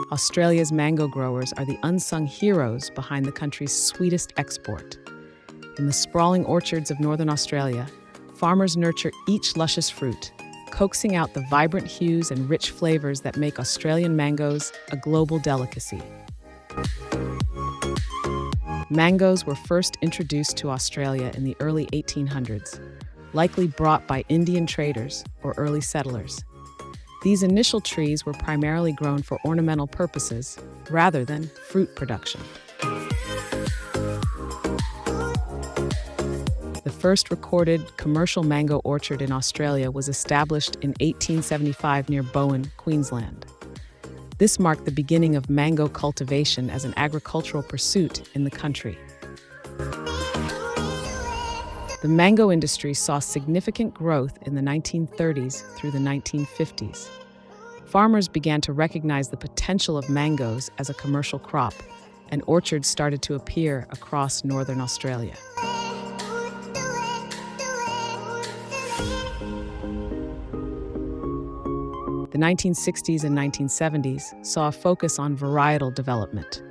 Australia's mango growers are the unsung heroes behind the country's sweetest export. In the sprawling orchards of northern Australia, farmers nurture each luscious fruit, coaxing out the vibrant hues and rich flavors that make Australian mangoes a global delicacy. Mangoes were first introduced to Australia in the early 1800s, likely brought by Indian traders or early settlers. These initial trees were primarily grown for ornamental purposes rather than fruit production. The first recorded commercial mango orchard in Australia was established in 1875 near Bowen, Queensland. This marked the beginning of mango cultivation as an agricultural pursuit in the country. The mango industry saw significant growth in the 1930s through the 1950s. Farmers began to recognize the potential of mangoes as a commercial crop, and orchards started to appear across northern Australia. The 1960s and 1970s saw a focus on varietal development.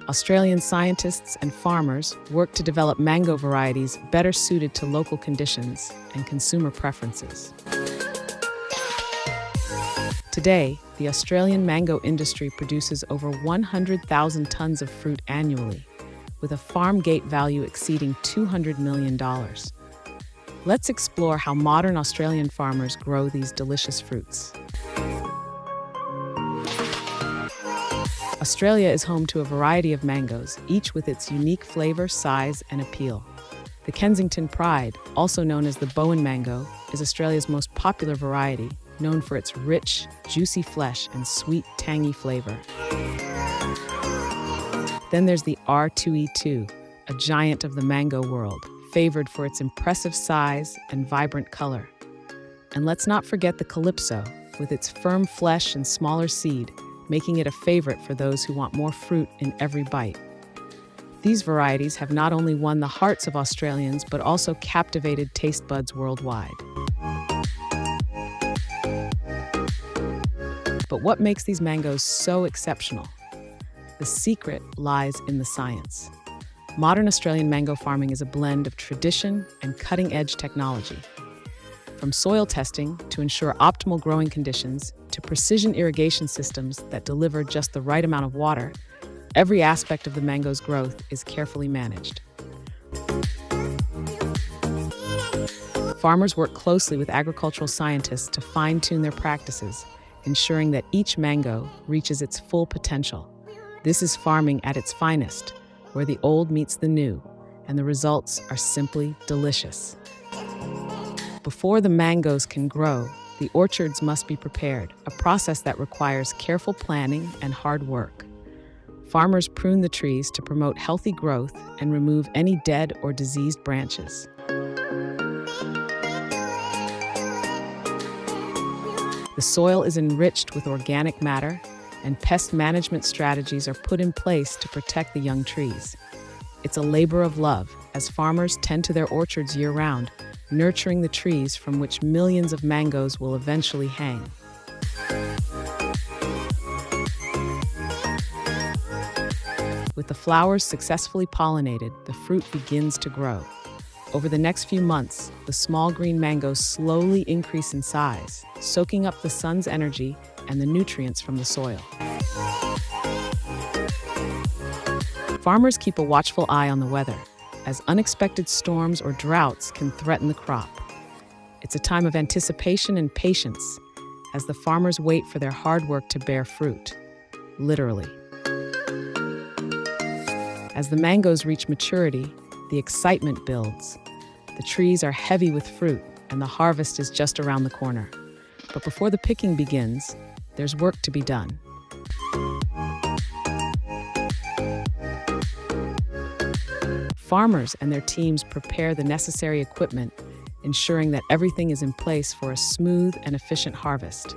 Australian scientists and farmers worked to develop mango varieties better suited to local conditions and consumer preferences. Today, the Australian mango industry produces over 100,000 tons of fruit annually, with a farm gate value exceeding $200 million. Let's explore how modern Australian farmers grow these delicious fruits. Australia is home to a variety of mangoes, each with its unique flavor, size, and appeal. The Kensington Pride, also known as the Bowen mango, is Australia's most popular variety, known for its rich, juicy flesh and sweet, tangy flavor. Then there's the R2E2, a giant of the mango world, favored for its impressive size and vibrant color. And let's not forget the Calypso, with its firm flesh and smaller seed, making it a favorite for those who want more fruit in every bite. These varieties have not only won the hearts of Australians, but also captivated taste buds worldwide. But what makes these mangoes so exceptional? The secret lies in the science. Modern Australian mango farming is a blend of tradition and cutting-edge technology. From soil testing to ensure optimal growing conditions to precision irrigation systems that deliver just the right amount of water, every aspect of the mango's growth is carefully managed. Farmers work closely with agricultural scientists to fine-tune their practices, ensuring that each mango reaches its full potential. This is farming at its finest, where the old meets the new, and the results are simply delicious. Before the mangoes can grow, the orchards must be prepared, a process that requires careful planning and hard work. Farmers prune the trees to promote healthy growth and remove any dead or diseased branches. The soil is enriched with organic matter, and pest management strategies are put in place to protect the young trees. It's a labor of love, as farmers tend to their orchards year-round, nurturing the trees from which millions of mangoes will eventually hang. With the flowers successfully pollinated, the fruit begins to grow. Over the next few months, the small green mangoes slowly increase in size, soaking up the sun's energy and the nutrients from the soil. Farmers keep a watchful eye on the weather, as unexpected storms or droughts can threaten the crop. It's a time of anticipation and patience, as the farmers wait for their hard work to bear fruit, literally. As the mangoes reach maturity, the excitement builds. The trees are heavy with fruit, and the harvest is just around the corner. But before the picking begins, there's work to be done. Farmers and their teams prepare the necessary equipment, ensuring that everything is in place for a smooth and efficient harvest.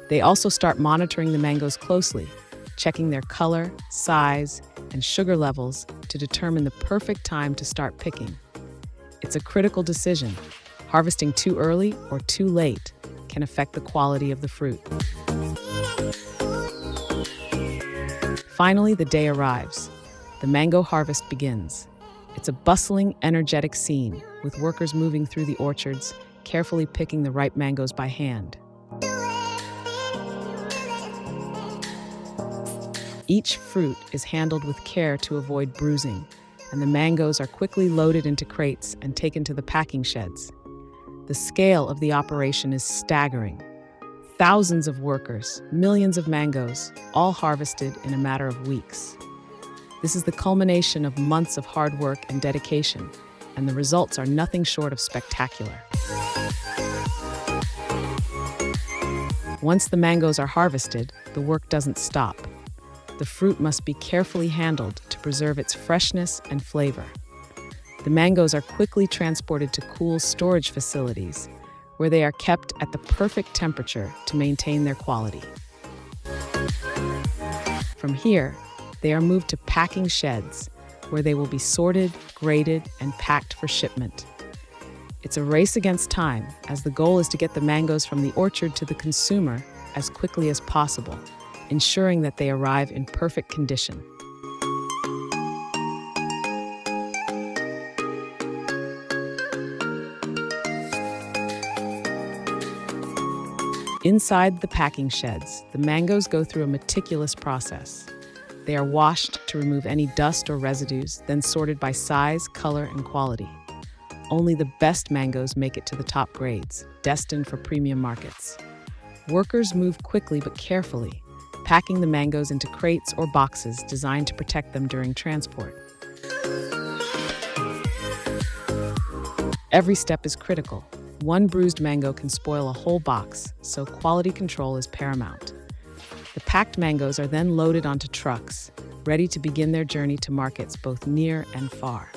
They also start monitoring the mangoes closely, checking their color, size, and sugar levels to determine the perfect time to start picking. It's a critical decision. Harvesting too early or too late can affect the quality of the fruit. Finally, the day arrives. The mango harvest begins. It's a bustling, energetic scene, with workers moving through the orchards, carefully picking the ripe mangoes by hand. Each fruit is handled with care to avoid bruising, and the mangoes are quickly loaded into crates and taken to the packing sheds. The scale of the operation is staggering. Thousands of workers, millions of mangoes, all harvested in a matter of weeks. This is the culmination of months of hard work and dedication, and the results are nothing short of spectacular. Once the mangoes are harvested, the work doesn't stop. The fruit must be carefully handled to preserve its freshness and flavor. The mangoes are quickly transported to cool storage facilities, where they are kept at the perfect temperature to maintain their quality. From here, they are moved to packing sheds, where they will be sorted, graded, and packed for shipment. It's a race against time, as the goal is to get the mangoes from the orchard to the consumer as quickly as possible, ensuring that they arrive in perfect condition. Inside the packing sheds, the mangoes go through a meticulous process. They are washed to remove any dust or residues, then sorted by size, color, and quality. Only the best mangoes make it to the top grades, destined for premium markets. Workers move quickly but carefully, packing the mangoes into crates or boxes designed to protect them during transport. Every step is critical. One bruised mango can spoil a whole box, so quality control is paramount. The packed mangoes are then loaded onto trucks, ready to begin their journey to markets both near and far.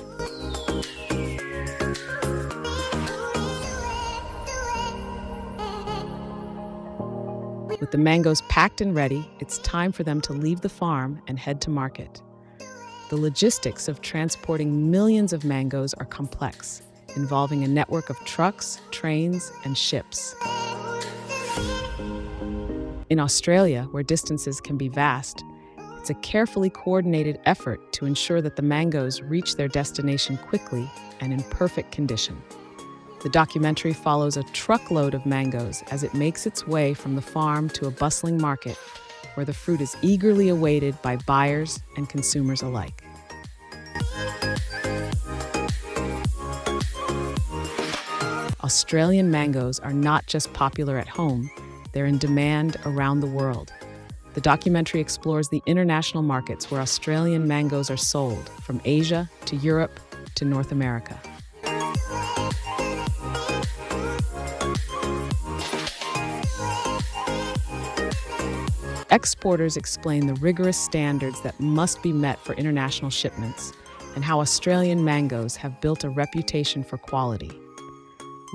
With the mangoes packed and ready, it's time for them to leave the farm and head to market. The logistics of transporting millions of mangoes are complex, involving a network of trucks, trains, and ships. In Australia, where distances can be vast, it's a carefully coordinated effort to ensure that the mangoes reach their destination quickly and in perfect condition. The documentary follows a truckload of mangoes as it makes its way from the farm to a bustling market, where the fruit is eagerly awaited by buyers and consumers alike. Australian mangoes are not just popular at home, they're in demand around the world. The documentary explores the international markets where Australian mangoes are sold, from Asia to Europe to North America. Exporters explain the rigorous standards that must be met for international shipments and how Australian mangoes have built a reputation for quality.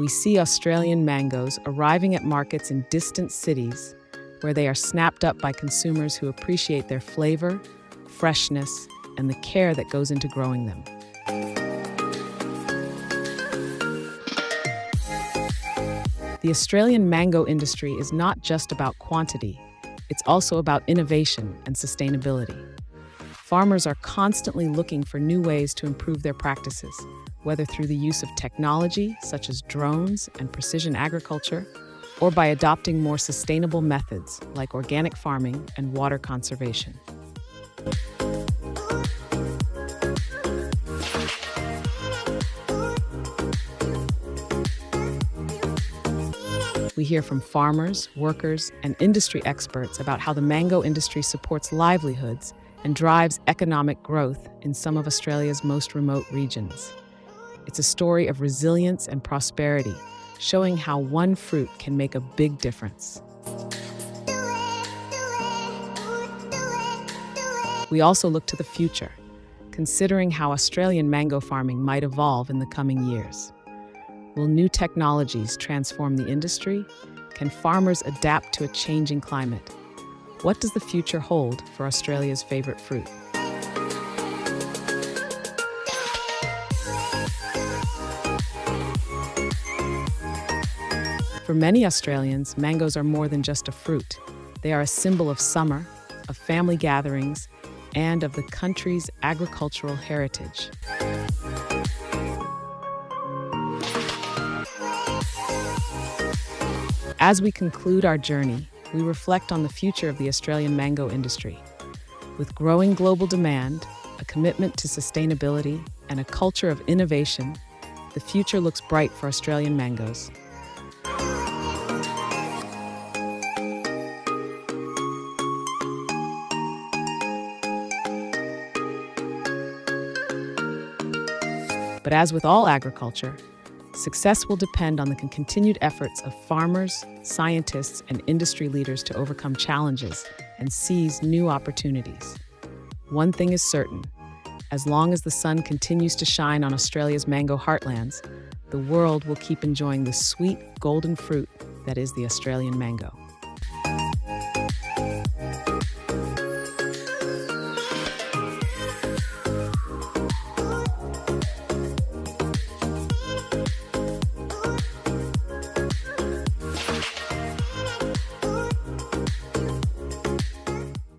We see Australian mangoes arriving at markets in distant cities where they are snapped up by consumers who appreciate their flavor, freshness, and the care that goes into growing them. The Australian mango industry is not just about quantity, it's also about innovation and sustainability. Farmers are constantly looking for new ways to improve their practices, whether through the use of technology such as drones and precision agriculture, or by adopting more sustainable methods like organic farming and water conservation. We hear from farmers, workers, and industry experts about how the mango industry supports livelihoods and drives economic growth in some of Australia's most remote regions. It's a story of resilience and prosperity, showing how one fruit can make a big difference. We also look to the future, considering how Australian mango farming might evolve in the coming years. Will new technologies transform the industry? Can farmers adapt to a changing climate? What does the future hold for Australia's favorite fruit? For many Australians, mangoes are more than just a fruit. They are a symbol of summer, of family gatherings, and of the country's agricultural heritage. As we conclude our journey, we reflect on the future of the Australian mango industry. With growing global demand, a commitment to sustainability, and a culture of innovation, the future looks bright for Australian mangoes. But as with all agriculture, success will depend on the continued efforts of farmers, scientists, and industry leaders to overcome challenges and seize new opportunities. One thing is certain: as long as the sun continues to shine on Australia's mango heartlands, the world will keep enjoying the sweet, golden fruit that is the Australian mango.